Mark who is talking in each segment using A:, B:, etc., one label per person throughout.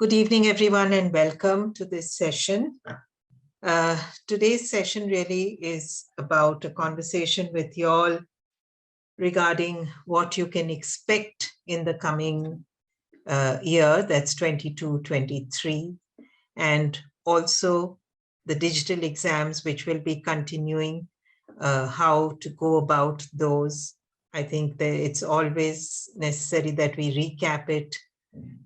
A: Good evening, everyone, and welcome to this session. Today's session really is about a conversation with you all regarding what you can expect in the coming year, that's 22-23, and also the digital exams, which will be continuing, how to go about those. I think that it's always necessary that we recap it,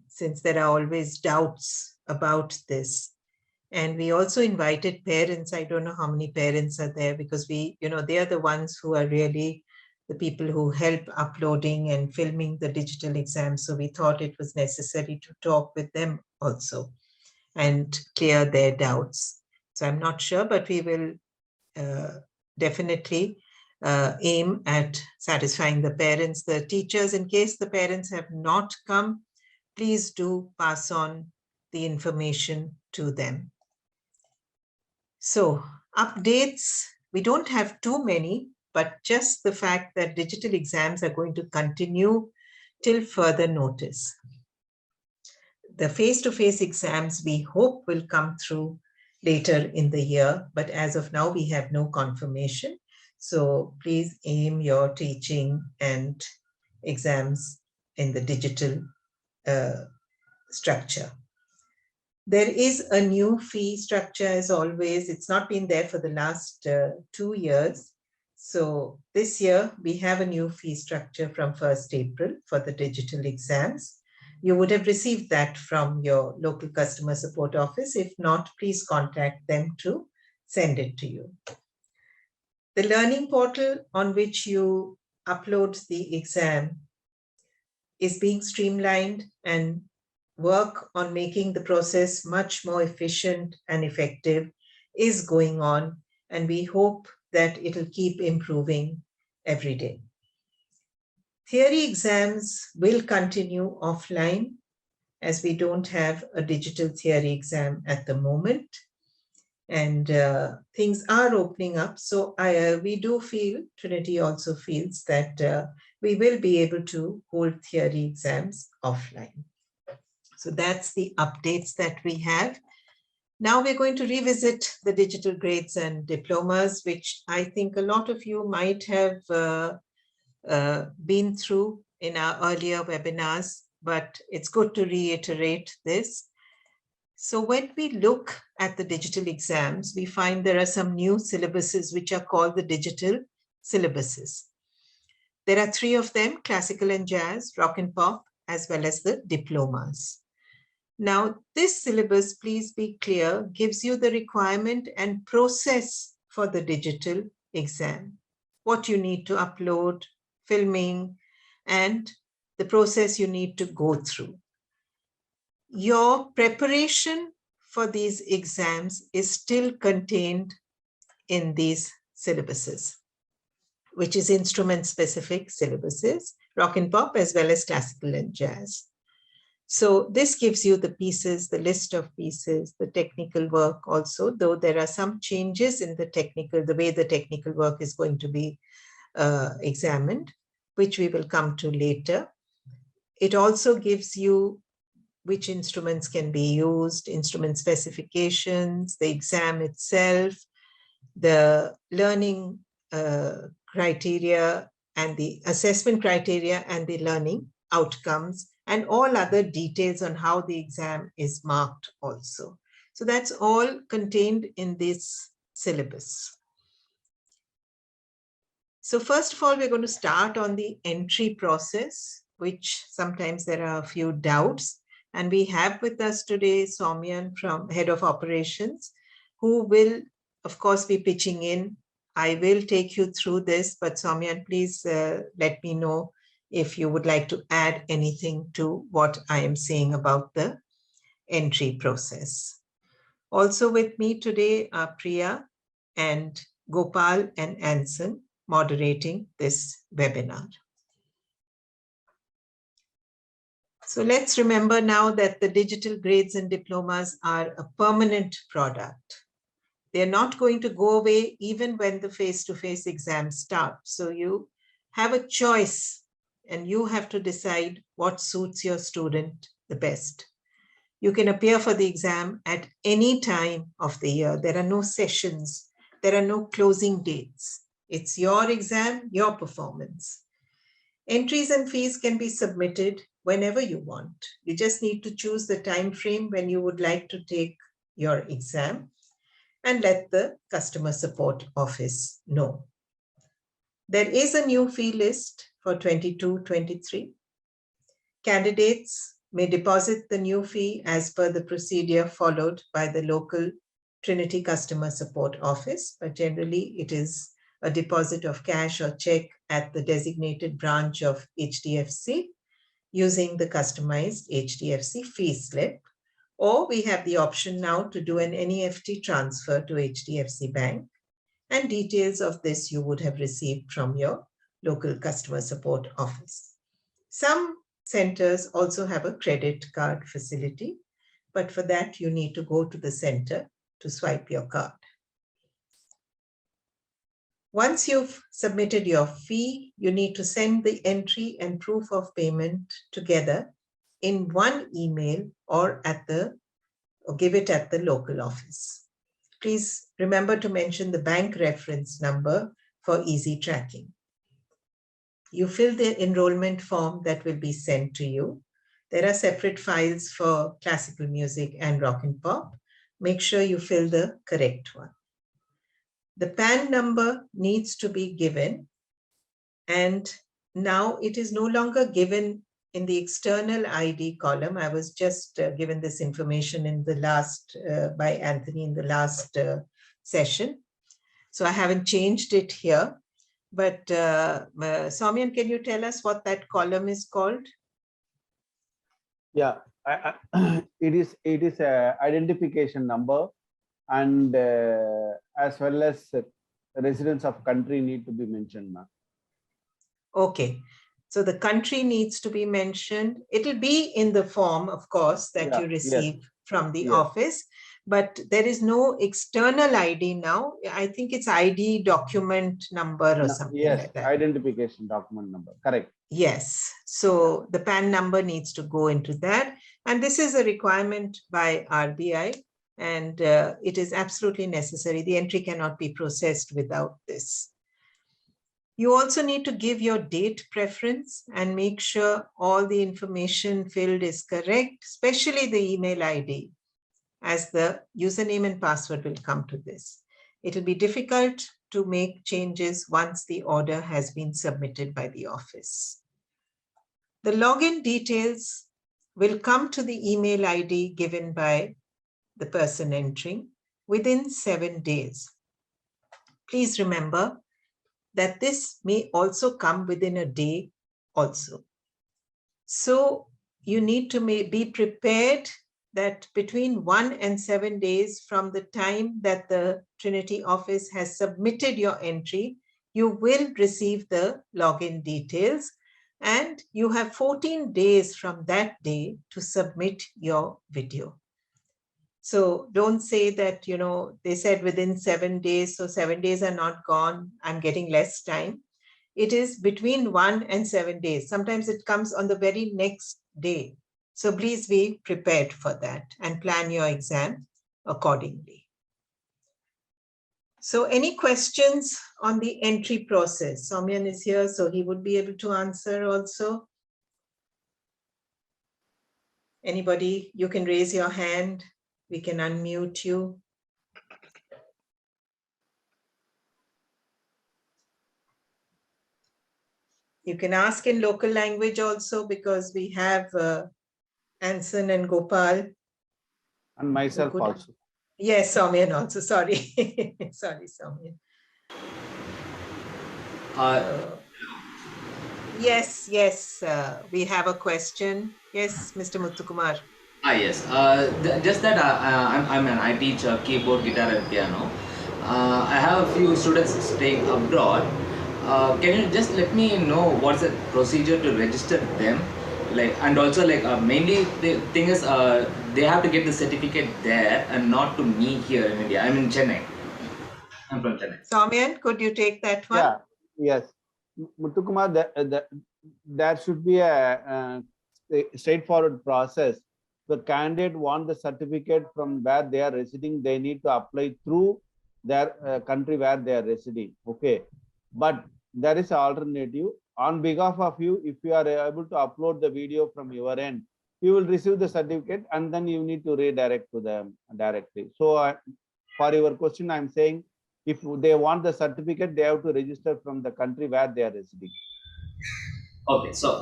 A: since there are always doubts about this. And we also invited parents. I don't know how many parents are there, because they are the ones who are really the people who help uploading and filming the digital exams. So we thought it was necessary to talk with them also and clear their doubts. So I'm not sure, but we will definitely aim at satisfying the parents, the teachers. In case the parents have not come, please do pass on the information to them. So updates, we don't have too many, but just the fact that digital exams are going to continue till further notice. The face-to-face exams we hope will come through later in the year, but as of now we have no confirmation. So please aim your teaching and exams in the digital structure. There is a new fee structure as always. It's not been there for the last 2 years. So this year we have a new fee structure from 1st April for the digital exams. You would have received that from your local customer support office. If not, please contact them to send it to you. The learning portal on which you upload the exam is being streamlined, and work on making the process much more efficient and effective is going on, and we hope that it'll keep improving every day. Theory exams will continue offline, as we don't have a digital theory exam at the moment, and things are opening up. So we do feel, Trinity also feels, that we will be able to hold theory exams offline. So that's the updates that we have. Now we're going to revisit the digital grades and diplomas, which I think a lot of you might have been through in our earlier webinars, but it's good to reiterate this. So when we look at the digital exams, we find there are some new syllabuses which are called the digital syllabuses. There are 3 of them: classical and jazz, rock and pop, as well as the diplomas. Now, this syllabus, please be clear, gives you the requirement and process for the digital exam, what you need to upload, filming, and the process you need to go through. Your preparation for these exams is still contained in these syllabuses, which is instrument-specific syllabuses, rock and pop, as well as classical and jazz. So this gives you the pieces, the list of pieces, the technical work also, though there are some changes in the way the technical work is going to be examined, which we will come to later. It also gives you which instruments can be used, instrument specifications, the exam itself, the learning criteria and the assessment criteria and the learning outcomes, and all other details on how the exam is marked also. So that's all contained in this syllabus. So first of all, we're going to start on the entry process, which sometimes there are a few doubts. And we have with us today Soumyan, from Head of Operations, who will, of course, be pitching in. I will take you through this, but Soumyan, please let me know if you would like to add anything to what I am saying about the entry process. Also with me today are Priya and Gopal and Anson moderating this webinar. So let's remember now that the digital grades and diplomas are a permanent product. They're not going to go away even when the face-to-face exams start. So you have a choice and you have to decide what suits your student the best. You can appear for the exam at any time of the year. There are no sessions. There are no closing dates. It's your exam, your performance. Entries and fees can be submitted whenever you want. You just need to choose the time frame when you would like to take your exam and let the customer support office know. There is a new fee list for 22-23. Candidates may deposit the new fee as per the procedure followed by the local Trinity Customer Support Office, but generally it is a deposit of cash or check at the designated branch of HDFC using the customized HDFC fee slip, or we have the option now to do an NEFT transfer to HDFC Bank, and details of this you would have received from your local customer support office. Some centers also have a credit card facility, but for that you need to go to the center to swipe your card. Once you've submitted your fee, you need to send the entry and proof of payment together in one email or give it at the local office. Please remember to mention the bank reference number for easy tracking. You fill the enrollment form that will be sent to you. There are separate files for classical music and rock and pop. Make sure you fill the correct one. The PAN number needs to be given, and now it is no longer given in the external ID column. I was just given this information in the last by Anthony in the last session. So I haven't changed it here. But Soumyan, can you tell us what that column is called?
B: Yeah, it is a identification number, and as well as residents of country need to be mentioned, ma'am.
A: Okay, so the country needs to be mentioned. It'll be in the form, of course, that you receive from the office, but there is no external ID now. I think it's ID document number or something like that.
B: Identification document number, correct.
A: Yes, so the PAN number needs to go into that. And this is a requirement by RBI, and it is absolutely necessary. The entry cannot be processed without this. You also need to give your date preference and make sure all the information filled is correct, especially the email ID, as the username and password will come to this. It will be difficult to make changes once the order has been submitted by the office. The login details will come to the email ID given by the person entering within 7 days. Please remember that this may also come within a day also. So you need to be prepared that between 1 and 7 days from the time that the Trinity office has submitted your entry, you will receive the login details, and you have 14 days from that day to submit your video. So don't say that, they said within 7 days, so 7 days are not gone, I'm getting less time. It is between 1 and 7 days. Sometimes it comes on the very next day. So please be prepared for that and plan your exam accordingly. So any questions on the entry process? Soumyan is here, so he would be able to answer also. Anybody, you can raise your hand. We can unmute you. You can ask in local language also, because we have Anson and Gopal.
B: And myself also.
A: Yes, Soumyan also, sorry. Sorry, Soumyan. Yes, we have a question. Yes, Mr. Muthukumar.
C: Yes, just that I teach keyboard, guitar and piano. I have a few students staying abroad. Can you just let me know what's the procedure to register them? And also mainly the thing is they have to get the certificate there and not to me here in India. I'm in Chennai. I'm from Chennai.
A: Soumyan, could you take that one?
B: Yeah, yes. Muthukumar, there should be a straightforward process. the candidate want the certificate from where they are residing, they need to apply through their country where they are residing. Okay, but there is an alternative. On behalf of you, if you are able to upload the video from your end, you will receive the certificate and then you need to redirect to them directly. So for your question, I'm saying if they want the certificate, they have to register from the country where they are residing.
C: Okay, so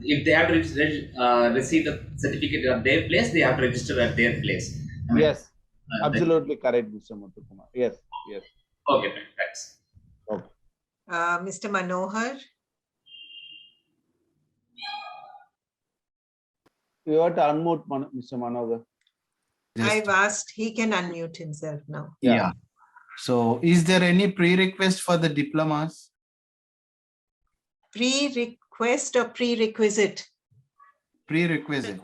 C: if they have to receive the certificate at their place, they have to register at their place. I mean,
B: Yes, absolutely correct, Mr. Muthukumar. Yes, yes.
C: Okay, thanks.
B: Okay.
A: Mr. Manohar.
B: You have to unmute Mr. Manohar.
A: I've asked, he can unmute himself now.
D: Yeah. So is there any prerequisite for the diplomas?
A: Pre-request or prerequisite?
D: Prerequisite.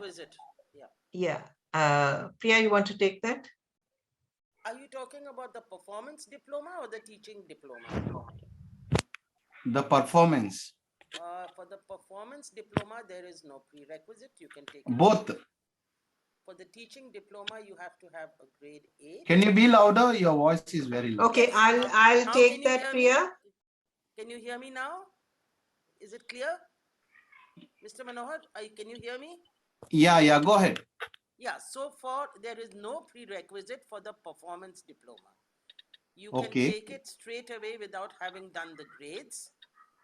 A: Yeah. Priya, you want to take that?
E: Are you talking about the performance diploma or the teaching diploma?
D: The performance.
E: For the performance diploma, there is no prerequisite. You can take
D: both.
E: For the teaching diploma, you have to have a grade 8.
D: Can you be louder? Your voice is very low.
A: Okay,
E: Yes.
A: I'll
E: Now
A: take that, Priya.
E: Can you hear me now? Is it clear? Mr. Manohar, can you hear me?
D: Yeah, go ahead.
E: Yeah, so far there is no prerequisite for the performance diploma. You can take it straight away without having done the grades.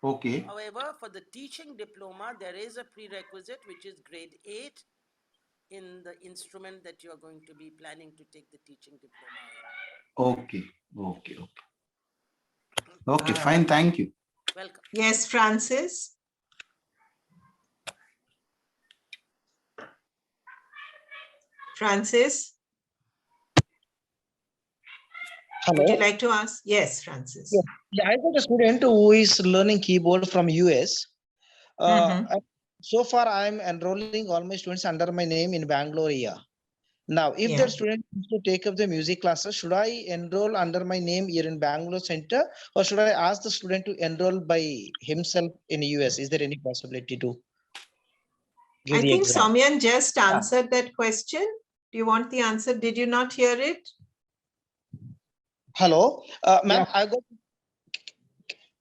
D: Okay.
E: However, for the teaching diploma, there is a prerequisite, which is grade 8 in the instrument that you are going to be planning to take the teaching diploma in.
D: Okay, fine. Thank you.
E: Welcome.
A: Yes, Francis. Francis,
F: Hello.
A: would you like to ask? Yes, Francis.
F: Yeah, I got a student who is learning keyboard from US. So far, I'm enrolling all my students under my name in Bangalore. Now, if the student wants to take up the music classes, should I enroll under my name here in Bangalore Center, or should I ask the student to enroll by himself in US? Is there any possibility to give
A: I
F: the
A: think
F: exam?
A: Soumyan just answered that question. Do you want the answer? Did you not hear it?
F: Hello, ma'am. I got.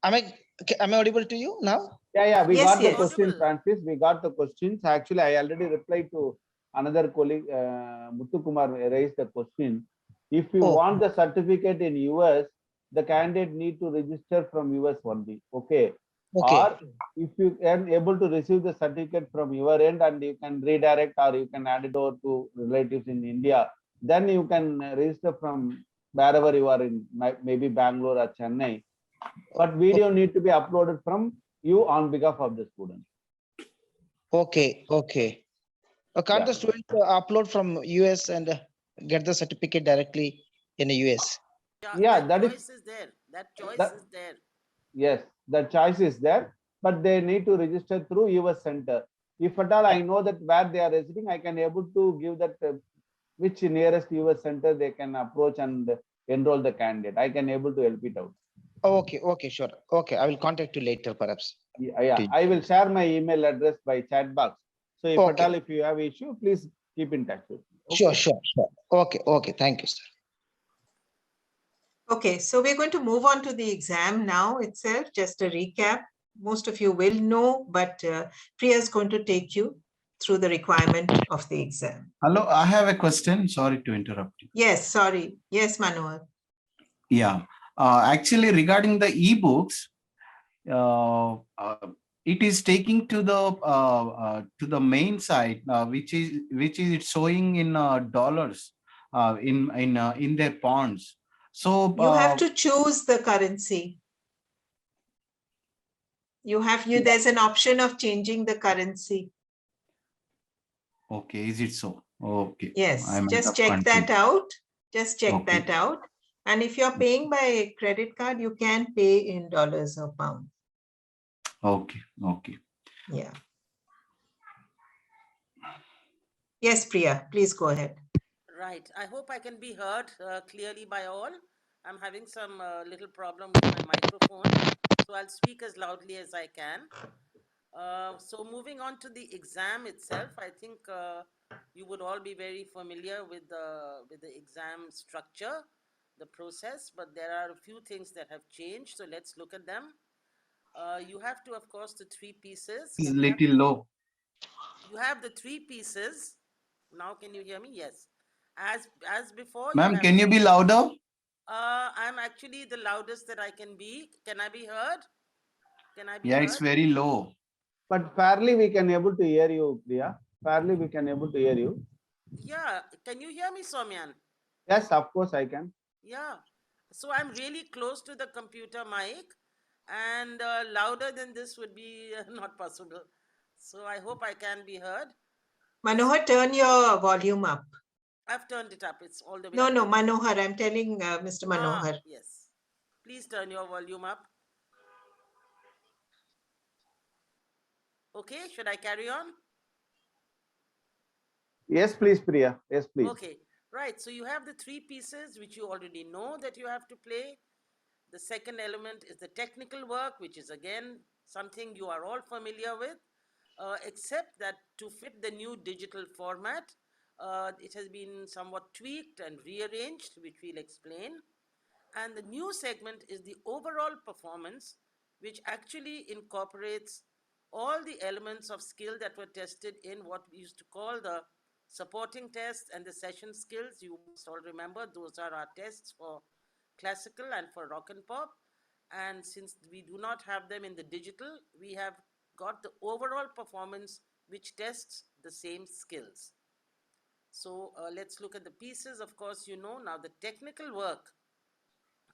F: Am I audible to you now?
B: Yeah. We got the
E: yes.
B: question, Francis. We got the questions. Actually, I already replied to another colleague, Muthukumar raised the question. If you want the certificate in US, the candidate need to register from US only. Okay. Or if you are able to receive the certificate from your end and you can redirect or you can add it over to relatives in India, then you can register from wherever you are in, maybe Bangalore or Chennai. But video need to be uploaded from you on behalf of the student.
F: Okay. Can't the student upload from US and get the certificate directly in the US?
B: Yeah,
E: that choice is there. That choice is there.
B: Yes, the choice is there, but they need to register through US center. If at all I know that where they are residing, I can able to give that which nearest US center they can approach and enroll the candidate. I can able to help it out.
F: Okay, sure. Okay, I will contact you later, perhaps.
B: Yeah. I will share my email address by chat box. So if at all if you have issue, please keep in touch with me.
F: Okay? Sure. Okay. Thank you, sir.
A: Okay, so we're going to move on to the exam now itself. Just a recap. Most of you will know, but Priya is going to take you through the requirement of the exam.
D: Hello, I have a question. Sorry to interrupt you.
A: Yes, sorry. Yes, Manohar.
D: Yeah. Actually, regarding the ebooks, it is taking to the main site, which is showing in dollars, in their pounds. So
A: you have to choose the currency. There's an option of changing the currency.
D: Okay, is it so? Okay.
A: Yes, just check that out. Just check that out. And if you're paying by credit card, you can pay in dollars or pounds.
D: Okay.
A: Yeah. Yes, Priya, please go ahead.
E: Right. I hope I can be heard clearly by all. I'm having some little problem with my microphone, so I'll speak as loudly as I can. So moving on to the exam itself, I think You would all be very familiar with the exam structure, the process, but there are a few things that have changed. So let's look at them. You have to, of course, the three pieces.
D: Is
E: Can we have
D: little low.
E: you have the three pieces. Now, can you hear me? Yes. As before, you
D: Ma'am,
E: have.
D: can you be louder?
E: I'm actually the loudest that I can be. Can I be heard? Can I be
D: Yeah, it's
E: heard?
D: very low.
B: But fairly we can able to hear you, Priya. Fairly we can able to hear you.
E: Yeah. Can you hear me, Somyan?
B: Yes, of course I can.
E: Yeah. So I'm really close to the computer mic, and louder than this would be not possible. So I hope I can be heard.
A: Manohar, turn your volume up.
E: I've turned it up. It's all the way
A: No,
E: up.
A: no, Manohar, I'm telling Mr. Manohar.
E: Yes. Please turn your volume up. Okay, should I carry on?
B: Yes, please, Priya. Yes, please.
E: Okay, right. So you have the three pieces which you already know that you have to play. The second element is the technical work, which is again something you are all familiar with, except that to fit the new digital format, it has been somewhat tweaked and rearranged, which we'll explain. And the new segment is the overall performance, which actually incorporates all the elements of skill that were tested in what we used to call the supporting tests and the session skills. You must all remember those are our tests for classical and for rock and pop. And since we do not have them in the digital, we have got the overall performance which tests the same skills. So let's look at the pieces. Of course, you know now the technical work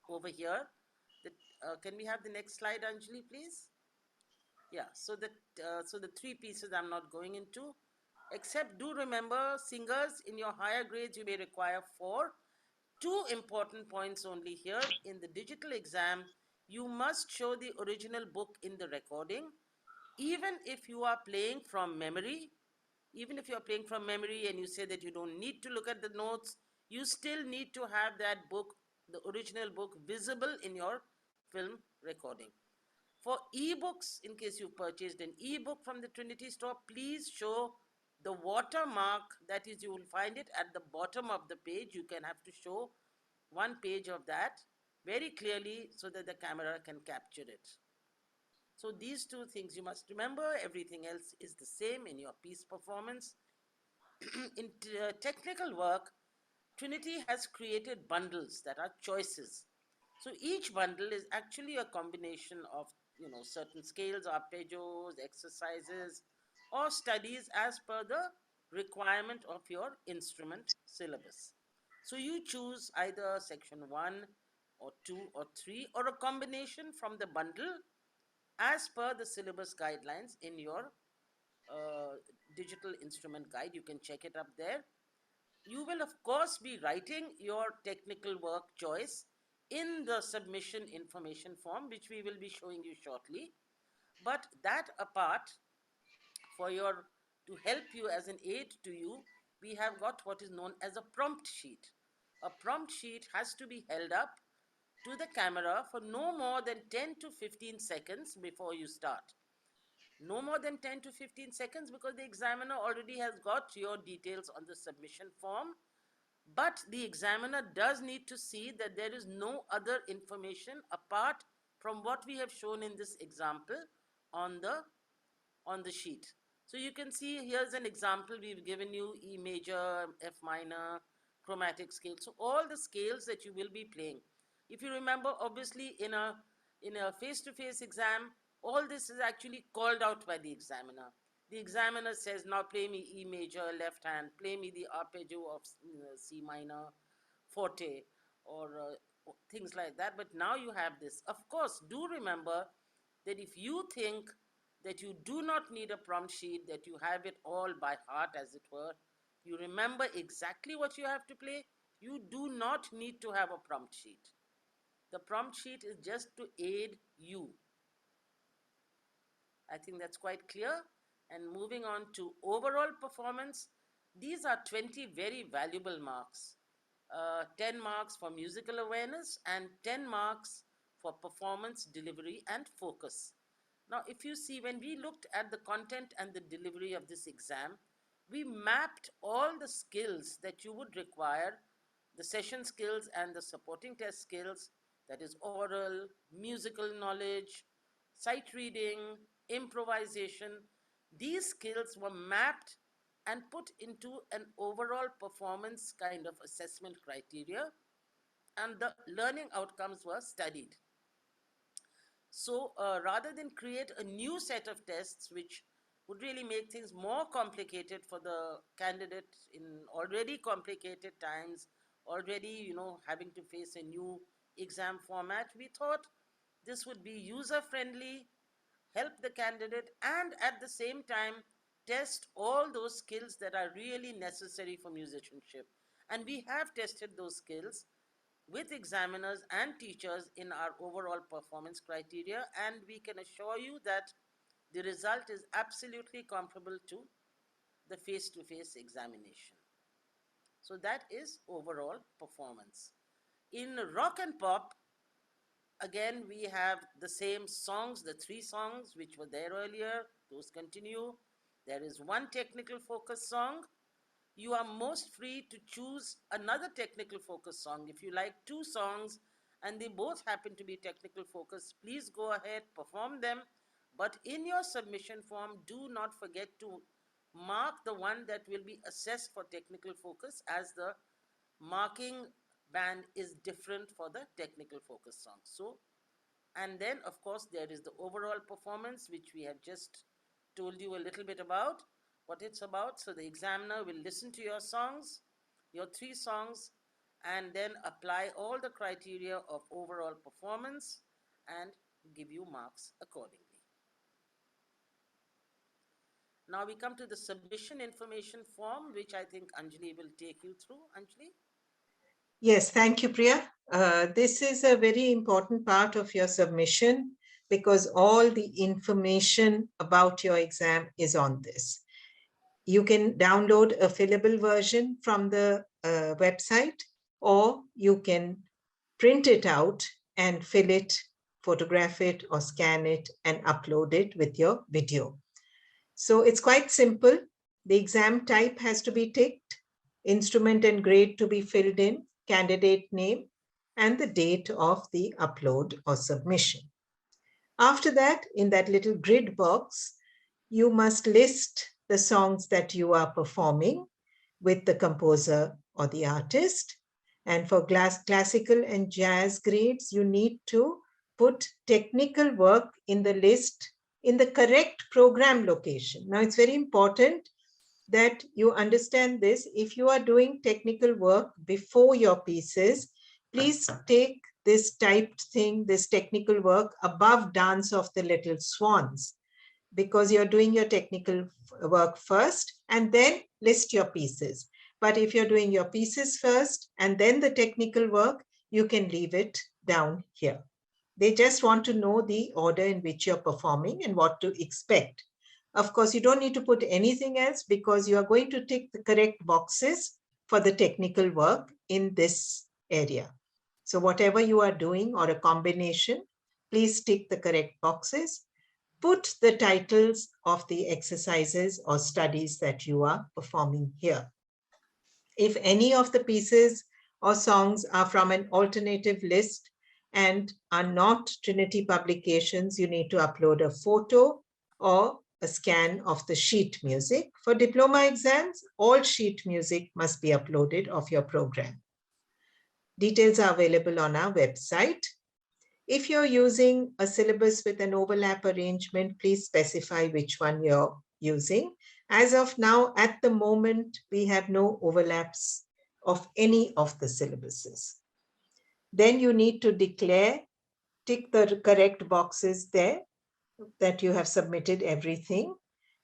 E: over here. The, can we have the next slide, Anjali, please? Yeah, so the three pieces I'm not going into, except do remember, singers, in your higher grades, you may require four. Two important points only here. In the digital exam, you must show the original book in the recording, even if you are playing from memory. Even if you're playing from memory and you say that you don't need to look at the notes, you still need to have that book, the original book, visible in your film recording. For ebooks, in case you purchased an ebook from the Trinity store, please show the watermark. That is, you will find it at the bottom of the page. You can have to show one page of that very clearly so that the camera can capture it. So these two things you must remember. Everything else is the same in your piece performance. In technical work, Trinity has created bundles that are choices. So each bundle is actually a combination of certain scales, arpeggios, exercises, or studies as per the requirement of your instrument syllabus. So you choose either section 1 or 2 or 3 or a combination from the bundle as per the syllabus guidelines in your uh, digital instrument guide. You can check it up there. You will, of course, be writing your technical work choice in the submission information form, which we will be showing you shortly. But that apart, for your to help you as an aid to you, we have got what is known as a prompt sheet. A prompt sheet has to be held up to the camera for no more than 10 to 15 seconds before you start. No more than 10 to 15 seconds, because the examiner already has got your details on the submission form, but the examiner does need to see that there is no other information apart from what we have shown in this example on the sheet. So you can see here's an example. We've given you E major, F minor, chromatic scale. So all the scales that you will be playing. If you remember, obviously in a face-to-face exam, all this is actually called out by the examiner. The examiner says, now play me E major, left hand, play me the arpeggio of C minor, forte, or things like that. But now you have this. Of course, do remember that if you think that you do not need a prompt sheet, that you have it all by heart, as it were, you remember exactly what you have to play, you do not need to have a prompt sheet. The prompt sheet is just to aid you. I think that's quite clear. And moving on to overall performance, these are 20 very valuable marks. 10 marks for musical awareness and 10 marks for performance, delivery, and focus. Now, if you see, when we looked at the content and the delivery of this exam, we mapped all the skills that you would require, the session skills and the supporting test skills, that is oral, musical knowledge, sight reading, improvisation. These skills were mapped and put into an overall performance kind of assessment criteria, and the learning outcomes were studied. So rather than create a new set of tests, which would really make things more complicated for the candidate in already complicated times, already, having to face a new exam format, we thought this would be user-friendly, help the candidate, and at the same time, test all those skills that are really necessary for musicianship. And we have tested those skills with examiners and teachers in our overall performance criteria, and we can assure you that the result is absolutely comparable to the face-to-face examination. So that is overall performance. In rock and pop, again, we have the same songs, the 3 songs which were there earlier, those continue. There is one technical focus song. You are most free to choose another technical focus song. If you like 2 songs and they both happen to be technical focus, please go ahead, perform them. But in your submission form, do not forget to mark the one that will be assessed for technical focus, as the marking band is different for the technical focus song. So, and then of course there is the overall performance, which we have just told you a little bit about what it's about. So the examiner will listen to your songs, your 3 songs, and then apply all the criteria of overall performance and give you marks accordingly. Now we come to the submission information form, which I think Anjali will take you through. Anjali?
A: Yes, thank you, Priya. This is a very important part of your submission because all the information about your exam is on this. You can download a fillable version from the website, or you can print it out and fill it, photograph it, or scan it and upload it with your video. So it's quite simple. The exam type has to be ticked, instrument and grade to be filled in, candidate name, and the date of the upload or submission. After that, in that little grid box, you must list the songs that you are performing with the composer or the artist. And for classical and jazz grades, you need to put technical work in the list in the correct program location. Now, it's very important that you understand this. If you are doing technical work before your pieces, please take this typed thing, this technical work above Dance of the Little Swans, because you're doing your technical work first and then list your pieces. But if you're doing your pieces first and then the technical work, you can leave it down here. They just want to know the order in which you're performing and what to expect. Of course, you don't need to put anything else because you are going to tick the correct boxes for the technical work in this area. So whatever you are doing or a combination, please tick the correct boxes. Put the titles of the exercises or studies that you are performing here. If any of the pieces or songs are from an alternative list and are not Trinity publications, you need to upload a photo or a scan of the sheet music. For diploma exams, all sheet music must be uploaded of your program. Details are available on our website. If you're using a syllabus with an overlap arrangement, please specify which one you're using. As of now, at the moment, we have no overlaps of any of the syllabuses. Then you need to declare, tick the correct boxes there that you have submitted everything.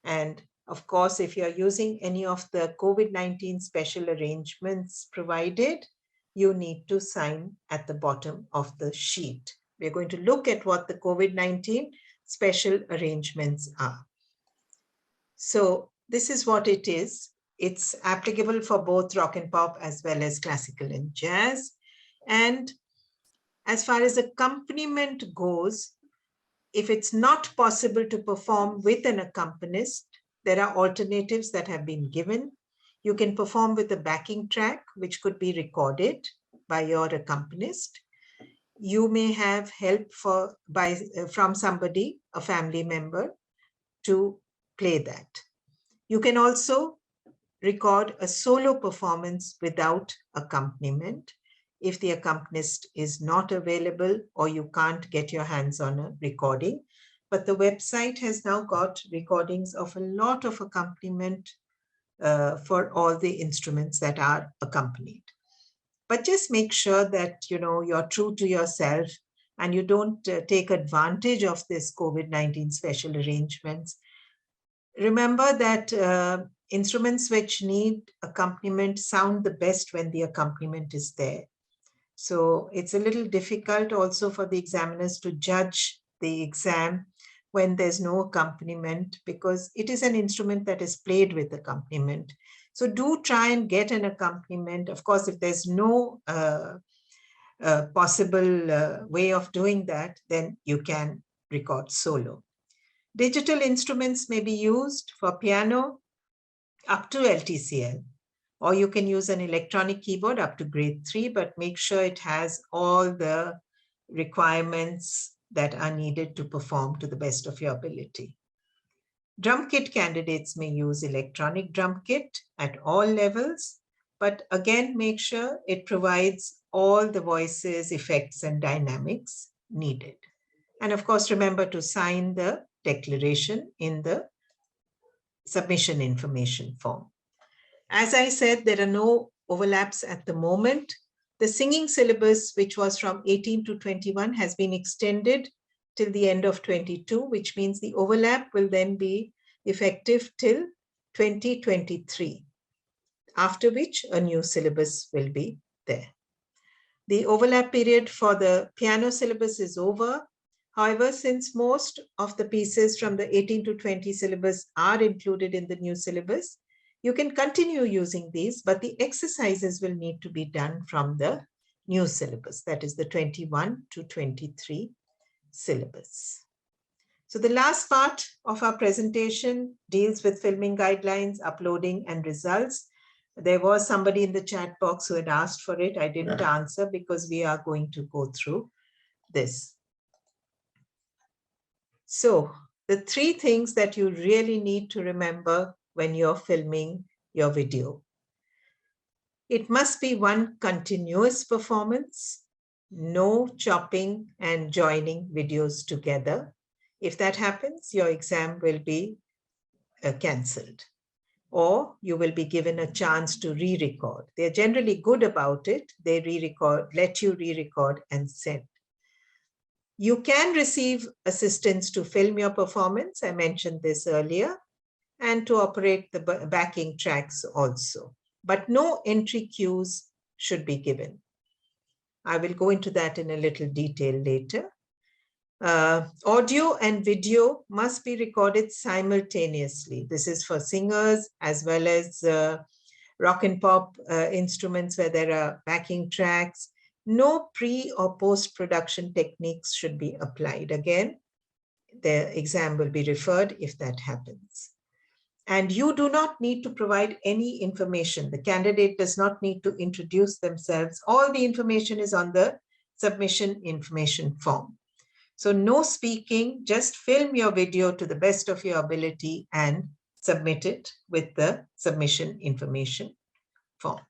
A: And of course, if you're using any of the COVID-19 special arrangements provided, you need to sign at the bottom of the sheet. We're going to look at what the COVID-19 special arrangements are. So this is what it is. It's applicable for both rock and pop as well as classical and jazz. And as far as accompaniment goes, if it's not possible to perform with an accompanist, There are alternatives that have been given. You can perform with a backing track, which could be recorded by your accompanist. You may have help from somebody, a family member, to play that. You can also record a solo performance without accompaniment if the accompanist is not available or you can't get your hands on a recording. But the website has now got recordings of a lot of accompaniment for all the instruments that are accompanied. But just make sure that you're true to yourself and you don't take advantage of this COVID-19 special arrangements. Remember that instruments which need accompaniment sound the best when the accompaniment is there. So it's a little difficult also for the examiners to judge the exam when there's no accompaniment, because it is an instrument that is played with accompaniment. So do try and get an accompaniment. Of course, if there's no possible way of doing that, then you can record solo. Digital instruments may be used for piano up to LTCL, or you can use an electronic keyboard up to grade 3, but make sure it has all the requirements that are needed to perform to the best of your ability. Drum kit candidates may use electronic drum kit at all levels, but again, make sure it provides all the voices, effects, and dynamics needed. And of course, remember to sign the declaration in the submission information form. As I said, there are no overlaps at the moment. The singing syllabus, which was from 18 to 21, has been extended till the end of 22, which means the overlap will then be effective till 2023, after which a new syllabus will be there. The overlap period for the piano syllabus is over. However, since most of the pieces from the 18 to 20 syllabus are included in the new syllabus, you can continue using these, but the exercises will need to be done from the new syllabus, that is the 21 to 23 syllabus. So the last part of our presentation deals with filming guidelines, uploading, and results. There was somebody in the chat box who had asked for it. I didn't answer because we are going to go through this. So the 3 things that you really need to remember when you're filming your video. It must be one continuous performance, no chopping and joining videos together. If that happens, your exam will be cancelled, or you will be given a chance to re-record. They're generally good about it. They re-record, let you re-record and send. You can receive assistance to film your performance. I mentioned this earlier, and to operate the backing tracks also. But no entry cues should be given. I will go into that in a little detail later. Audio and video must be recorded simultaneously. This is for singers as well as rock and pop instruments where there are backing tracks. No pre or post-production techniques should be applied. Again, the exam will be referred if that happens. And you do not need to provide any information. The candidate does not need to introduce themselves. All the information is on the submission information form. So no speaking, just film your video to the best of your ability and submit it with the submission information form.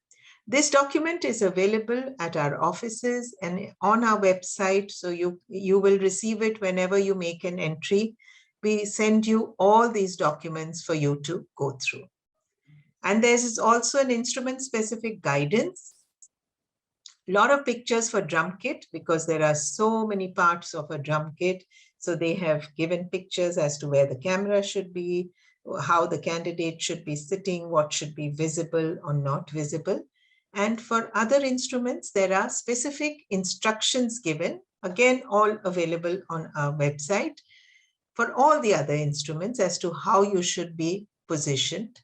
A: This document is available at our offices and on our website, so you will receive it whenever you make an entry. We send you all these documents for you to go through. And there's also an instrument-specific guidance. A lot of pictures for drum kit because there are so many parts of a drum kit. So they have given pictures as to where the camera should be, how the candidate should be sitting, what should be visible or not visible. And for other instruments, there are specific instructions given, again, all available on our website, for all the other instruments as to how you should be positioned.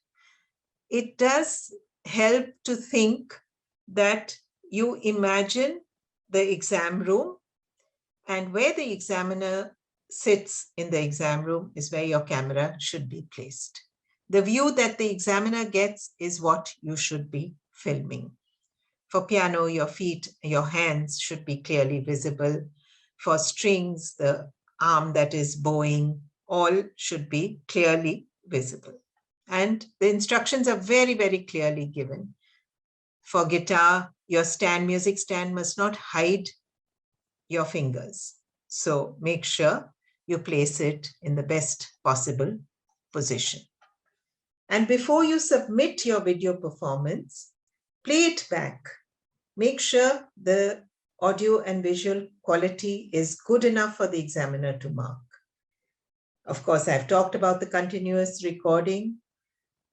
A: It does help to think that you imagine the exam room, and where the examiner sits in the exam room is where your camera should be placed. The view that the examiner gets is what you should be filming. For piano, your feet, your hands should be clearly visible. For strings, the arm that is bowing, all should be clearly visible. And the instructions are very, very clearly given. For guitar, your music stand must not hide your fingers. So make sure you place it in the best possible position. And before you submit your video performance, play it back. Make sure the audio and visual quality is good enough for the examiner to mark. Of course, I've talked about the continuous recording.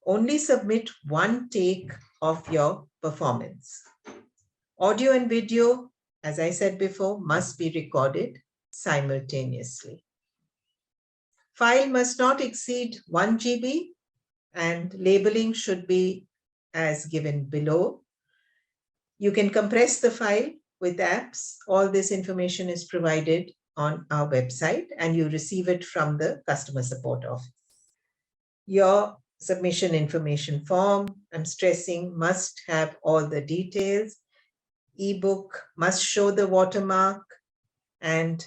A: Only submit one take of your performance. Audio and video, as I said before, must be recorded simultaneously. File must not exceed 1 GB and labeling should be as given below. You can compress the file with apps. All this information is provided on our website and you receive it from the customer support office. Your submission information form, I'm stressing, must have all the details. Ebook must show the watermark, and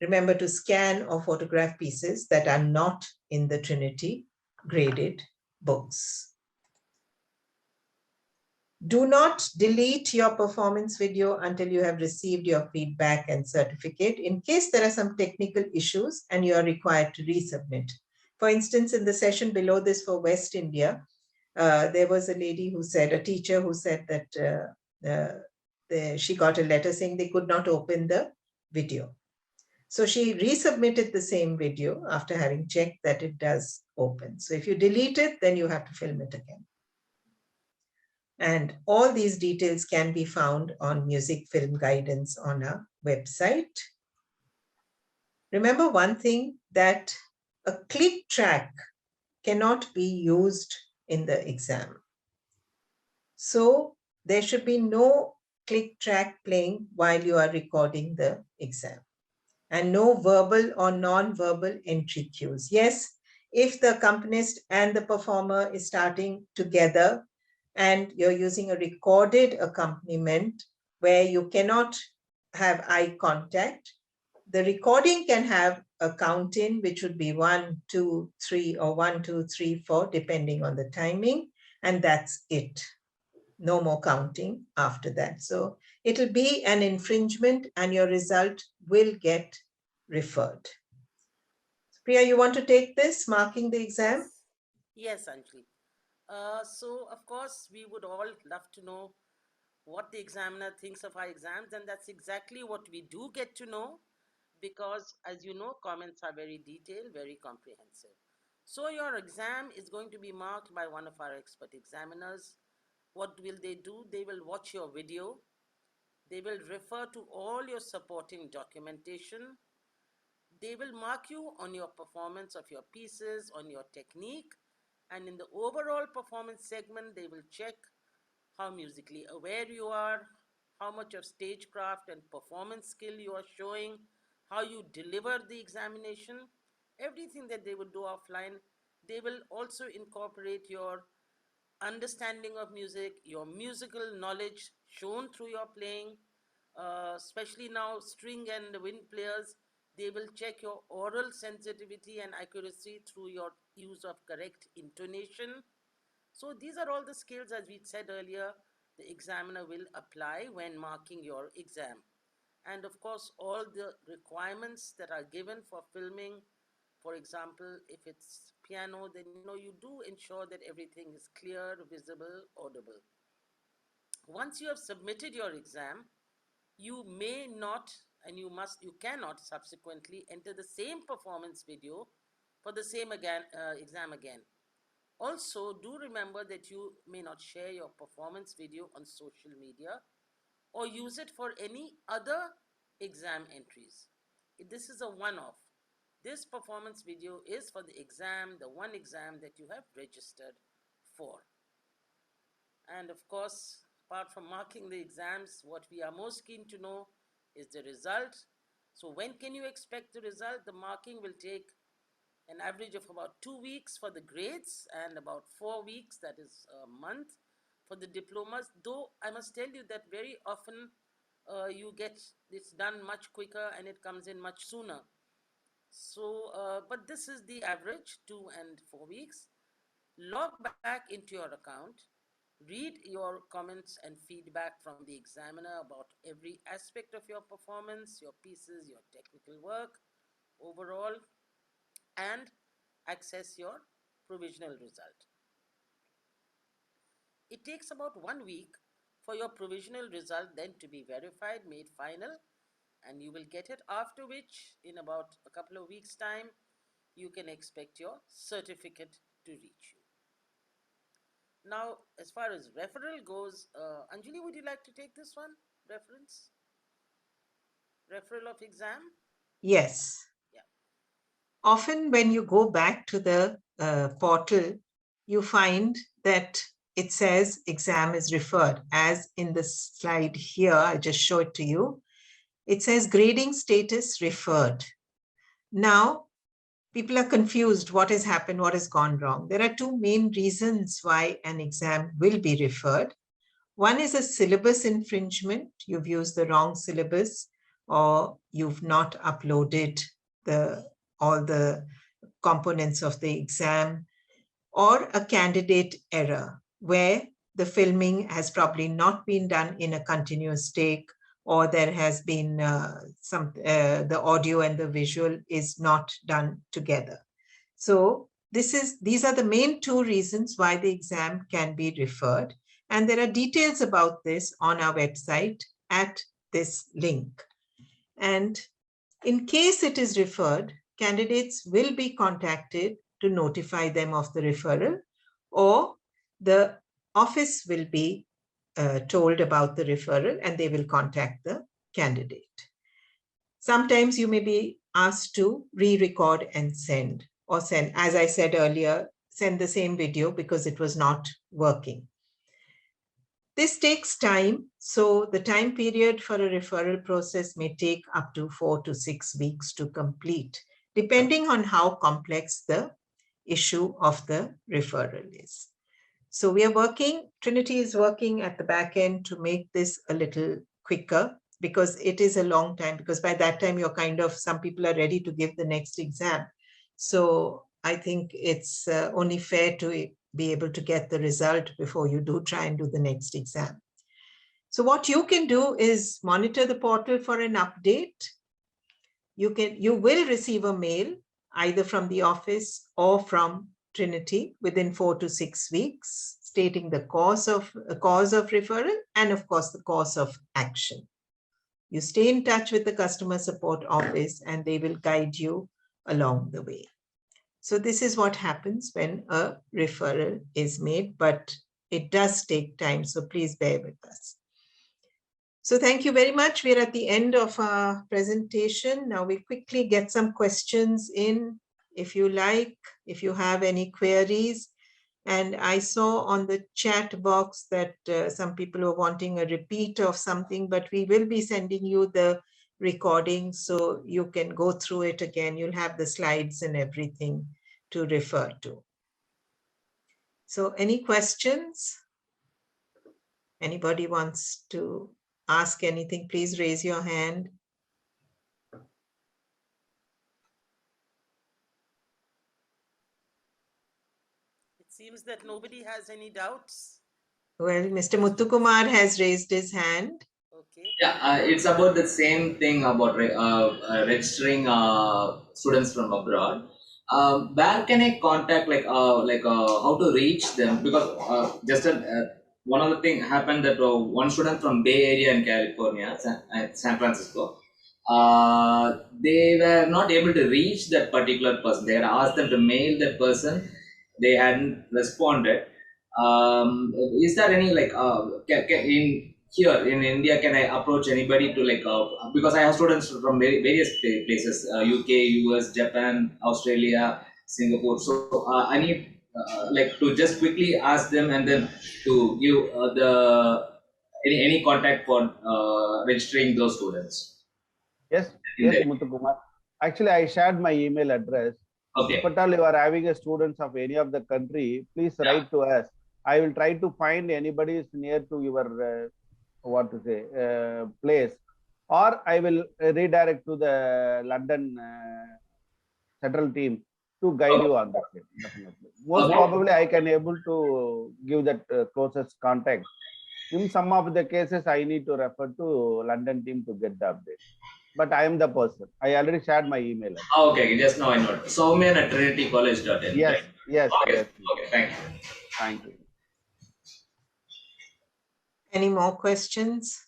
A: remember to scan or photograph pieces that are not in the Trinity graded books. Do not delete your performance video until you have received your feedback and certificate in case there are some technical issues and you are required to resubmit. For instance, in the session below this for West India, there was a lady who said, a teacher who said that she got a letter saying they could not open the video. So she resubmitted the same video after having checked that it does open. So if you delete it, then you have to film it again. And all these details can be found on music film guidance on our website. Remember one thing, that a click track cannot be used in the exam. So there should be no click track playing while you are recording the exam, and no verbal or non-verbal entry cues. Yes, if the accompanist and the performer is starting together and you're using a recorded accompaniment where you cannot have eye contact, the recording can have a count in, which would be 1, 2, 3, or 1, 2, 3, 4, depending on the timing, and that's it. No more counting after that. So it'll be an infringement and your result will get referred. Priya, you want to take this, marking the exam?
E: Yes, Anjali. So, of course, we would all love to know what the examiner thinks of our exams, and that's exactly what we do get to know because, as you know, comments are very detailed, very comprehensive. So, your exam is going to be marked by one of our expert examiners. What will they do? They will watch your video. They will refer to all your supporting documentation. They will mark you on your performance of your pieces, on your technique, and in the overall performance segment, they will check how musically aware you are, how much of stagecraft and performance skill you are showing, how you deliver the examination, everything that they will do offline. They will also incorporate your understanding of music, your musical knowledge shown through your playing, especially now string and wind players. They will check your oral sensitivity and accuracy through your use of correct intonation. So these are all the skills, as we said earlier, the examiner will apply when marking your exam. And of course, all the requirements that are given for filming, for example, if it's piano, then you do ensure that everything is clear, visible, audible. Once you have submitted your exam, you may not and you cannot subsequently enter the same performance video for the same exam again. Also, do remember that you may not share your performance video on social media or use it for any other exam entries. This is a one-off. This performance video is for the exam, the one exam that you have registered for. And of course, apart from marking the exams, what we are most keen to know is the result. So when can you expect the result? The marking will take an average of about 2 weeks for the grades and about 4 weeks, that is a month, for the diplomas. Though I must tell you that very often you get this done much quicker and it comes in much sooner. So, but this is the average, 2 and 4 weeks. Log back into your account, read your comments and feedback from the examiner about every aspect of your performance, your pieces, your technical work overall, and access your provisional result. It takes about 1 week for your provisional result then to be verified, made final, and you will get it, after which in about a couple of weeks' time you can expect your certificate to reach you. Now, as far as referral goes, Anjali, would you like to take this one? Referral of exam?
A: Yes.
E: Yeah.
A: Often when you go back to the portal, you find that it says exam is referred, as in the slide here, I just show it to you. It says grading status referred. Now, people are confused. What has happened? What has gone wrong? There are two main reasons why an exam will be referred. One is a syllabus infringement. You've used the wrong syllabus, or you've not uploaded all the components of the exam, or a candidate error where the filming has probably not been done in a continuous take, or there has been the audio and the visual is not done together. So these are the main two reasons why the exam can be referred. And there are details about this on our website at this link. And in case it is referred, candidates will be contacted to notify them of the referral, or the office will be told about the referral and they will contact the candidate. Sometimes you may be asked to re-record and send, or send, as I said earlier, send the same video because it was not working. This takes time, so the time period for a referral process may take up to 4 to 6 weeks to complete, depending on how complex the issue of the referral is. So we are working, Trinity is working at the back end to make this a little quicker, because it is a long time, because by that time you're some people are ready to give the next exam. So I think it's only fair to be able to get the result before you do try and do the next exam. So what you can do is monitor the portal for an update. You will receive a mail either from the office or from Trinity within 4 to 6 weeks, stating the cause of referral and of course the course of action. You stay in touch with the customer support office and they will guide you along the way. So this is what happens when a referral is made, but it does take time, so please bear with us. So thank you very much. We're at the end of our presentation. Now we quickly get some questions in, if you like, if you have any queries. And I saw on the chat box that some people are wanting a repeat of something, but we will be sending you the recording so you can go through it again. You'll have the slides and everything to refer to. So any questions? Anybody wants to ask anything, please raise your hand.
E: It seems that nobody has any doubts.
A: Well, Mr. Muthukumar has raised his hand.
E: Okay.
C: Yeah, it's about the same thing about registering students from abroad. Where can I contact, how to reach them? Because one other thing happened that one student from Bay Area in California, San Francisco, they were not able to reach that particular person. They had asked them to mail that person. They hadn't responded. Is there any in here in India, can I approach anybody to because I have students from various places, UK, US, Japan, Australia, Singapore. So I need to just quickly ask them and then to give any contact for registering those students.
B: Yes, Muthukumar. Actually, I shared my email address.
C: Okay.
B: If at all you are having a students of any of the country, please write to us. I will try to find anybody is near to your place, or I will redirect to the London central team to guide you on that. Definitely. Most probably I can able to give that closest contact. In some of the cases, I need to refer to London team to get the update. But I am the person. I already shared my email address.
C: Okay, just now I know. Soumyan at trinitycollege.in.
B: Yes,
C: right?
B: yes,
C: Okay.
B: yes.
C: Okay, thank you.
B: Thank you.
A: Any more questions?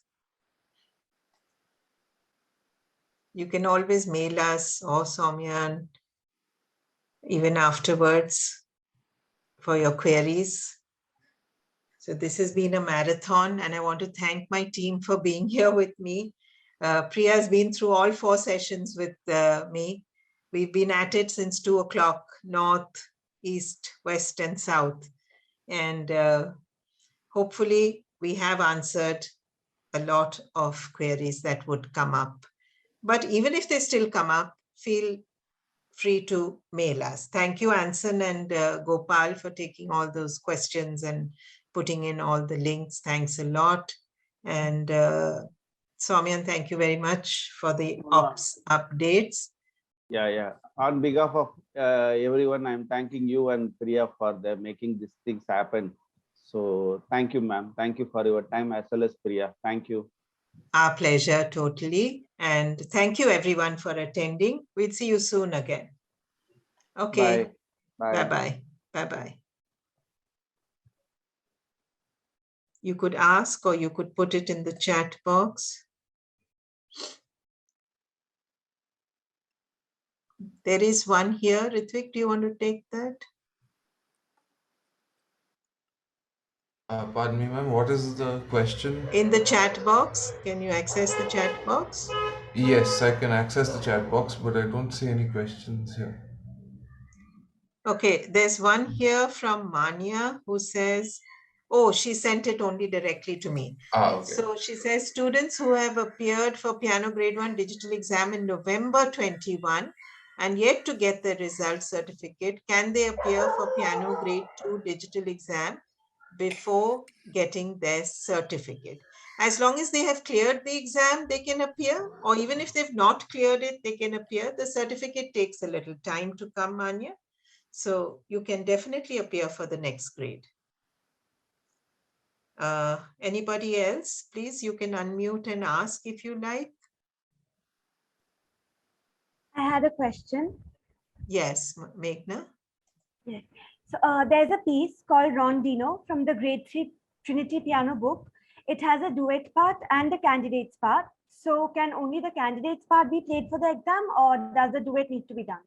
A: You can always mail us or Soumyan even afterwards for your queries. So this has been a marathon, and I want to thank my team for being here with me. Priya has been through all 4 sessions with me. We've been at it since 2 o'clock, north, east, west, and south. And hopefully we have answered a lot of queries that would come up. But even if they still come up, feel free to mail us. Thank you, Anson and Gopal, for taking all those questions and putting in all the links. Thanks a lot. And Soumyan, thank you very much for the ops updates.
B: Yeah. On behalf of everyone, I'm thanking you and Priya for making these things happen. So thank you, ma'am. Thank you for your time, as well as Priya. Thank you.
A: Our pleasure, totally. And thank you everyone for attending. We'll see you soon again. Okay.
B: Bye.
A: Bye-bye. Bye-bye. You could ask or you could put it in the chat box. There is one here. Ritvik, do you want to take that?
G: Pardon me, ma'am, what is the question?
A: In the chat box. Can you access the chat box?
G: Yes, I can access the chat box, but I don't see any questions here.
A: Okay, there's one here from Manya who says, oh, she sent it only directly to me.
G: Okay.
A: So she says, students who have appeared for Piano Grade 1 digital exam in November 21 and yet to get the result certificate, can they appear for Piano Grade 2 digital exam before getting their certificate? As long as they have cleared the exam, they can appear, or even if they've not cleared it, they can appear. The certificate takes a little time to come, Manya. So you can definitely appear for the next grade. Anybody else? Please, you can unmute and ask if you like.
H: I had a question.
A: Yes, Meghna.
H: Yes. So there's a piece called Rondino from the grade 3 Trinity piano book. It has a duet part and a candidates part. So can only the candidates part be played for the exam, or does the duet need to be done?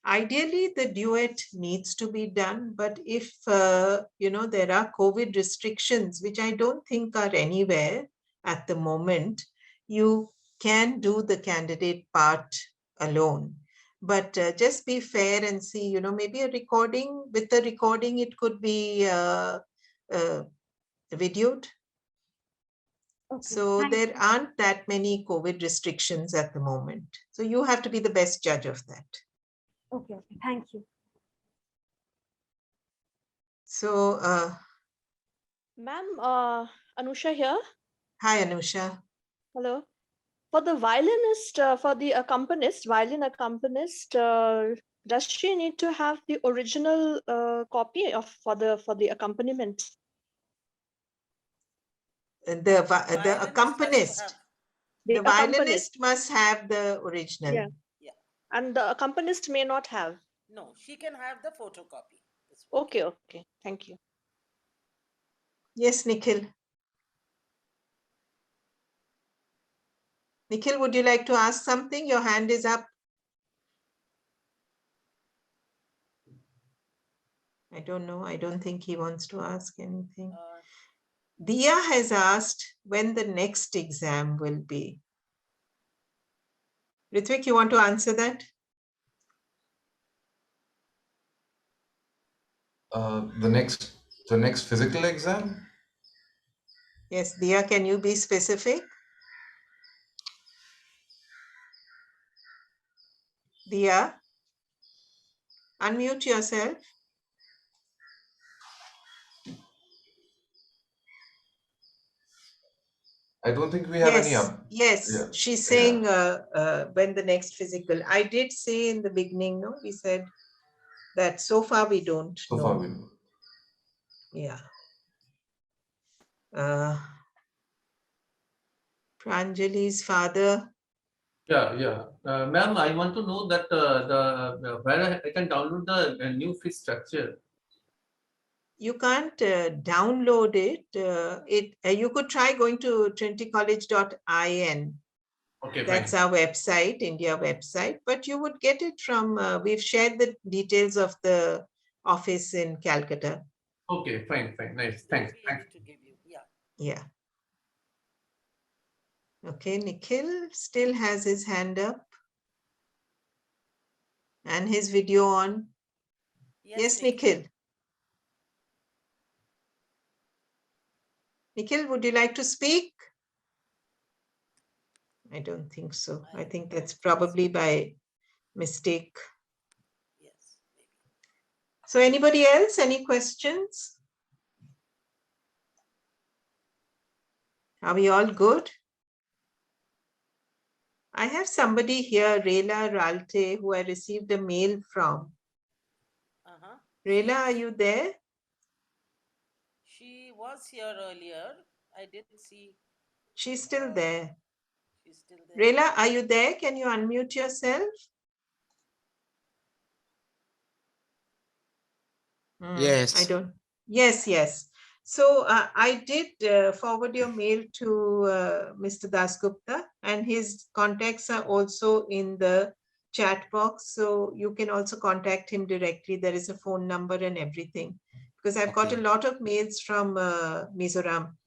A: Ideally, the duet needs to be done, but if there are COVID restrictions, which I don't think are anywhere at the moment, you can do the candidate part alone. But just be fair and see, maybe a recording. With the recording, it could be videoed. Okay. So there aren't that many COVID restrictions at the moment. So you have to be the best judge of that.
H: Okay, thank you.
A: So,
I: Ma'am, Anusha here.
A: Hi, Anusha.
I: Hello. For the violinist, for the violin accompanist, does she need to have the original copy for the accompaniment?
A: The accompanist. The violinist must have the original.
I: Yeah. And the accompanist may not have.
E: No, she can have the photocopy.
I: Okay. Thank you.
A: Yes, Nikhil. Nikhil, would you like to ask something? Your hand is up. I don't know. I don't think he wants to ask anything. Dia has asked when the next exam will be. Ritvik, you want to answer that?
G: The next physical exam?
A: Yes, Dia, can you be specific? Dia? Unmute yourself.
G: I don't think we have any up.
A: Yes,
G: Yeah.
A: she's saying when the next physical. I did say in the beginning, no, we said that so far we don't
G: So
A: know.
G: far we know.
A: Yeah. Pranjali's father.
J: Yeah. Ma'am, I want to know that where I can download the new fee structure.
A: You can't download it. You could try going to trinitycollege.in.
J: Okay,
A: That's
J: fine.
A: our website, India website, but you would get it from, we've shared the details of the office in Calcutta.
J: Okay, fine. Nice. Thanks.
E: Be able to give you, yeah.
A: Yeah. Okay, Nikhil still has his hand up and his video on. Yes, Nikhil. Nikhil, would you like to speak? I don't think so. I think that's probably by mistake.
E: Yes, maybe.
A: So anybody else, any questions? Are we all good? I have somebody here, Rela Ralte, who I received a mail from. Rela, are you there?
E: She was here earlier. I did see.
A: She's still there.
E: She's still there.
A: Rela, are you there? Can you unmute yourself?
K: Yes.
A: I don't. Yes. So I did forward your mail to Mr. Dasgupta, and his contacts are also in the chat box. So you can also contact him directly. There is a phone number and everything, because I've got a lot of mails from Mizoram.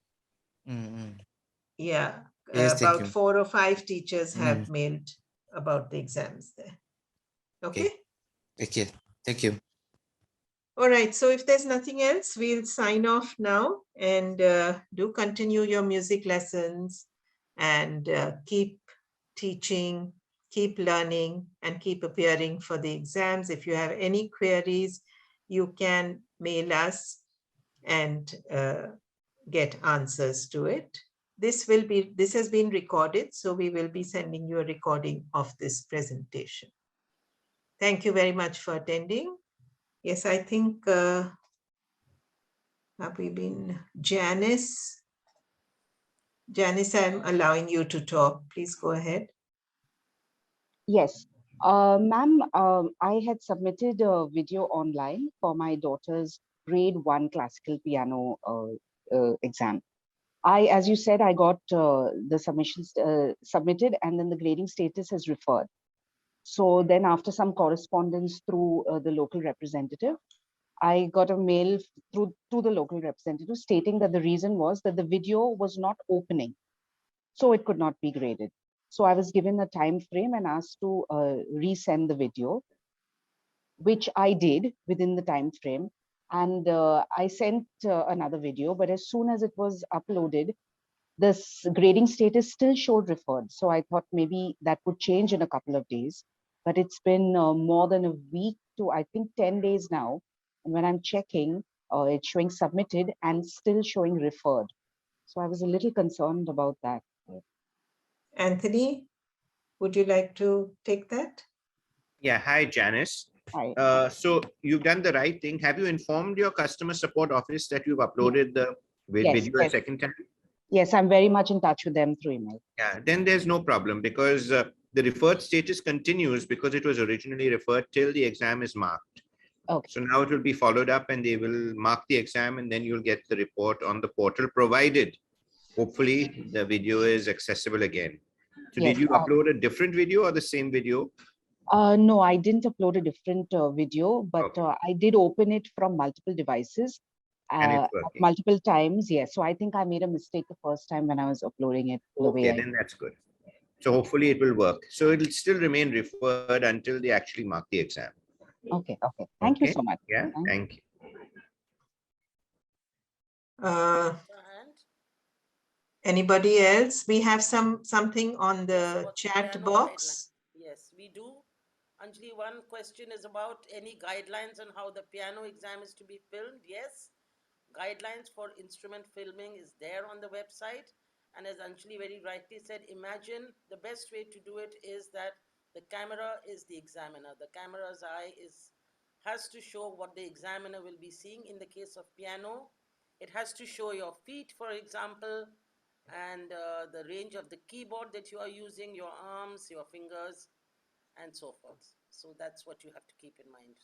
A: Yeah,
K: Yes,
A: about
K: thank you.
A: 4 or 5 teachers have mailed about the exams there. Okay.
K: Okay, thank you.
A: All right, so if there's nothing else, we'll sign off now, and do continue your music lessons, and keep teaching, keep learning, and keep appearing for the exams. If you have any queries, you can mail us and get answers to it. This has been recorded, so we will be sending you a recording of this presentation. Thank you very much for attending. Yes, I think, have we been, Janice? Janice, I'm allowing you to talk. Please go ahead.
L: Yes. Ma'am, I had submitted a video online for my daughter's grade 1 classical piano exam. As you said, I got the submissions submitted, and then the grading status is referred. So then after some correspondence through the local representative, I got a mail to the local representative stating that the reason was that the video was not opening, so it could not be graded. So I was given a time frame and asked to resend the video, which I did within the time frame. And I sent another video, but as soon as it was uploaded, this grading status still showed referred. So I thought maybe that would change in a couple of days, but it's been more than a week to, I think, 10 days now. And when I'm checking, it's showing submitted and still showing referred. So I was a little concerned about that.
A: Anthony, would you like to take that?
M: Yeah, hi, Janice.
L: Hi.
M: So you've done the right thing. Have you informed your customer support office that you've uploaded the video a second time?
L: Yes, I'm very much in touch with them through email.
M: Yeah, then there's no problem, because the referred status continues because it was originally referred till the exam is marked.
L: Okay.
M: So now it will be followed up and they will mark the exam, and then you'll get the report on the portal, provided hopefully the video is accessible again. So
L: Yes,
M: did you upload a different video or the same video?
L: No, I didn't upload a different video, but I did open it from multiple devices multiple times. Yes. So I think I made a mistake the first time when I was uploading it.
M: Okay, then that's good. So hopefully it will work. So it'll still remain referred until they actually mark the exam.
L: Okay. Thank you so much.
M: Yeah, thank you.
A: Anybody else? We have something on the chat box.
E: Yes, we do. Anjali, one question is about any guidelines on how the piano exam is to be filmed. Yes, guidelines for instrument filming is there on the website. And as Anjali very rightly said, imagine the best way to do it is that the camera is the examiner. The camera's eye has to show what the examiner will be seeing. In the case of piano, it has to show your feet, for example, and the range of the keyboard that you are using, your arms, your fingers, and so forth. So that's what you have to keep in mind.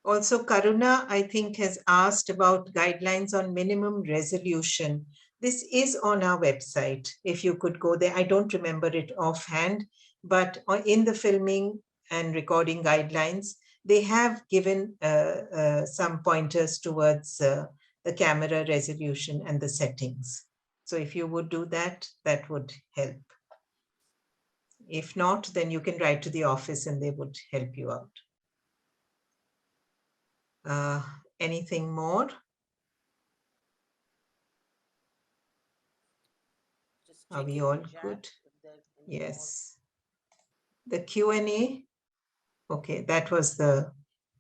A: Also, Karuna, I think, has asked about guidelines on minimum resolution. This is on our website. If you could go there, I don't remember it offhand, but in the filming and recording guidelines, they have given some pointers towards the camera resolution and the settings. So if you would do that, that would help. If not, then you can write to the office and they would help you out. Anything more? Are we all good? Yes. The Q&A. Okay, that was the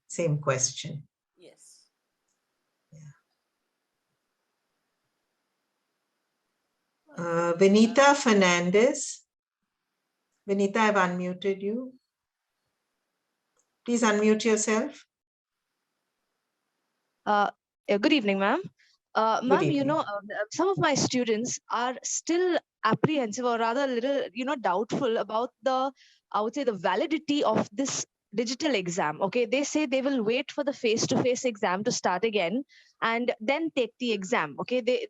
A: same question.
E: Yes.
A: Vinita Fernandez. Vinita, I've unmuted you. Please unmute yourself.
N: Good evening, ma'am. Ma'am, you know, some of my students are still apprehensive or rather a little, doubtful about the, I would say, the validity of this digital exam. Okay, they say they will wait for the face-to-face exam to start again and then take the exam. Okay,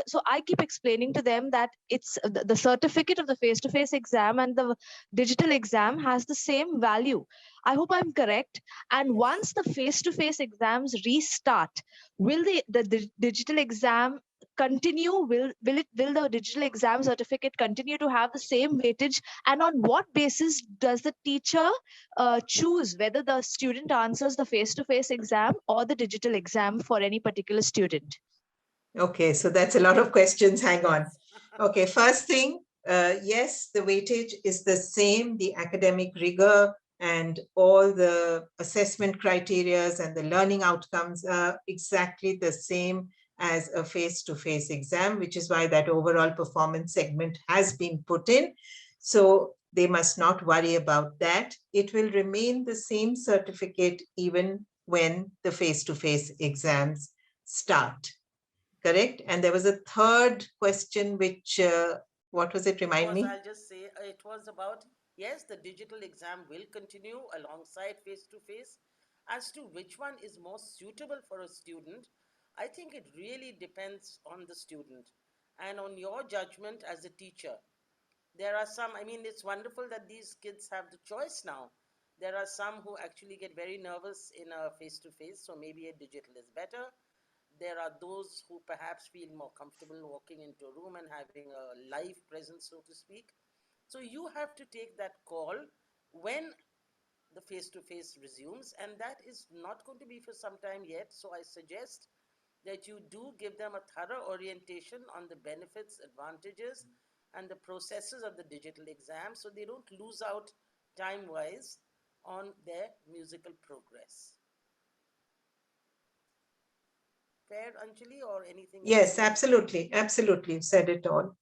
N: so I keep explaining to them that it's the certificate of the face-to-face exam and the digital exam has the same value. I hope I'm correct. And once the face-to-face exams restart, will the digital exam continue? Will the digital exam certificate continue to have the same weightage? And on what basis does the teacher choose whether the student answers the face-to-face exam or the digital exam for any particular student?
A: Okay, so that's a lot of questions. Hang on. Okay, first thing, yes, the weightage is the same. The academic rigor and all the assessment criterias and the learning outcomes are exactly the same as a face-to-face exam, which is why that overall performance segment has been put in. So they must not worry about that. It will remain the same certificate even when the face-to-face exams start. Correct? And there was a third question, which, what was it? Remind me.
E: I'll just say it was about, yes, the digital exam will continue alongside face-to-face. As to which one is more suitable for a student, I think it really depends on the student and on your judgment as a teacher. There are some, I mean, it's wonderful that these kids have the choice now. There are some who actually get very nervous in a face-to-face, so maybe a digital is better. There are those who perhaps feel more comfortable walking into a room and having a live presence, so to speak. So you have to take that call when the face-to-face resumes, and that is not going to be for some time yet. So I suggest that you do give them a thorough orientation on the benefits, advantages, and the processes of the digital exam so they don't lose out time-wise on their musical progress. Fair, Anjali, or anything?
A: Yes, absolutely. Absolutely. You've said it all.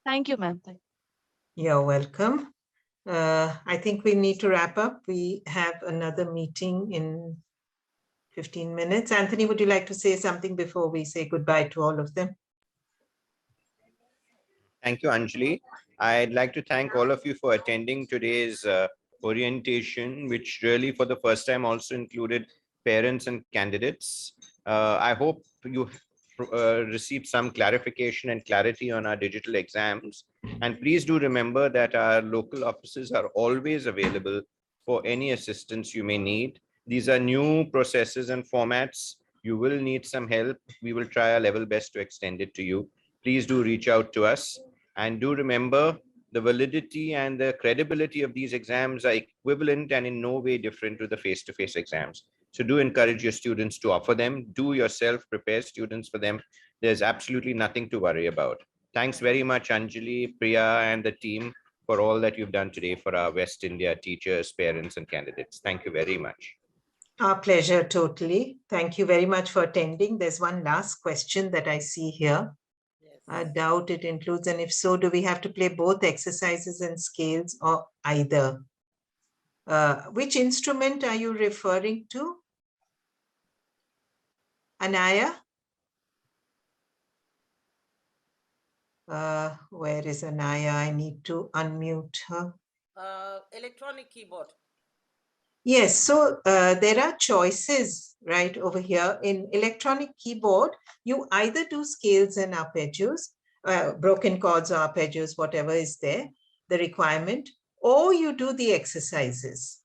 N: Thank you, ma'am.
A: You're welcome. I think we need to wrap up. We have another meeting in 15 minutes. Anthony, would you like to say something before we say goodbye to all of them?
M: Thank you, Anjali. I'd like to thank all of you for attending today's orientation, which really for the first time also included parents and candidates. I hope you received some clarification and clarity on our digital exams. And please do remember that our local offices are always available for any assistance you may need. These are new processes and formats. You will need some help. We will try our level best to extend it to you. Please do reach out to us. And do remember, the validity and the credibility of these exams are equivalent and in no way different to the face-to-face exams. So do encourage your students to offer them. Do yourself prepare students for them. There's absolutely nothing to worry about. Thanks very much, Anjali, Priya, and the team for all that you've done today for our West India teachers, parents, and candidates. Thank you very much.
A: Our pleasure, totally. Thank you very much for attending. There's one last question that I see here.
E: Yes.
A: I doubt it includes, and if so, do we have to play both exercises and scales or either? Which instrument are you referring to? Anaya? Where is Anaya? I need to unmute her.
E: Electronic keyboard.
A: Yes, so there are choices right over here. In electronic keyboard, you either do scales and arpeggios, broken chords or arpeggios, whatever is there, the requirement, or you do the exercises.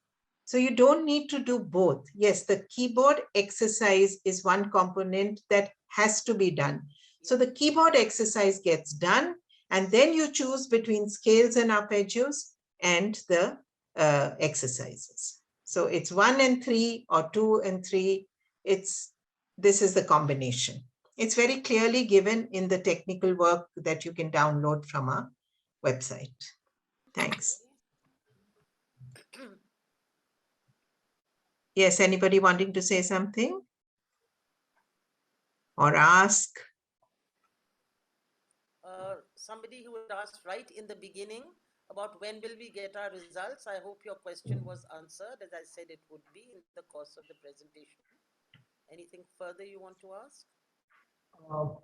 A: So you don't need to do both. Yes, the keyboard exercise is one component that has to be done. So the keyboard exercise gets done, and then you choose between scales and arpeggios and the exercises. So it's 1 and 3 or 2 and 3. This is the combination. It's very clearly given in the technical work that you can download from our website. Thanks. Yes, anybody wanting to say something or ask?
E: Somebody who had asked right in the beginning about when will we get our results. I hope your question was answered, as I said it would be in the course of the presentation. Anything further you want to ask?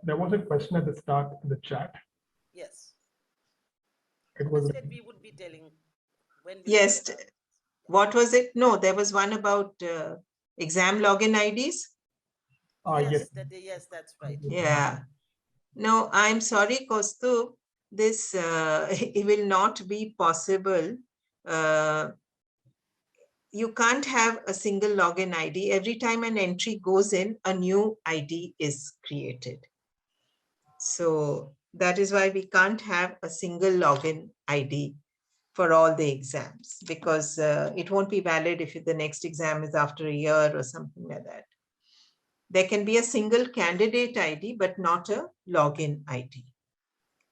O: There was a question at the start in the chat.
E: Yes.
O: It was
E: said we would be telling when.
A: Yes. What was it? No, there was one about exam login IDs.
E: Yes, yes, that's right.
A: Yeah. No, I'm sorry, Kaustubh. This it will not be possible. You can't have a single login ID. Every time an entry goes in, a new ID is created. So that is why we can't have a single login ID for all the exams, because it won't be valid if the next exam is after a year or something like that. There can be a single candidate ID, but not a login ID.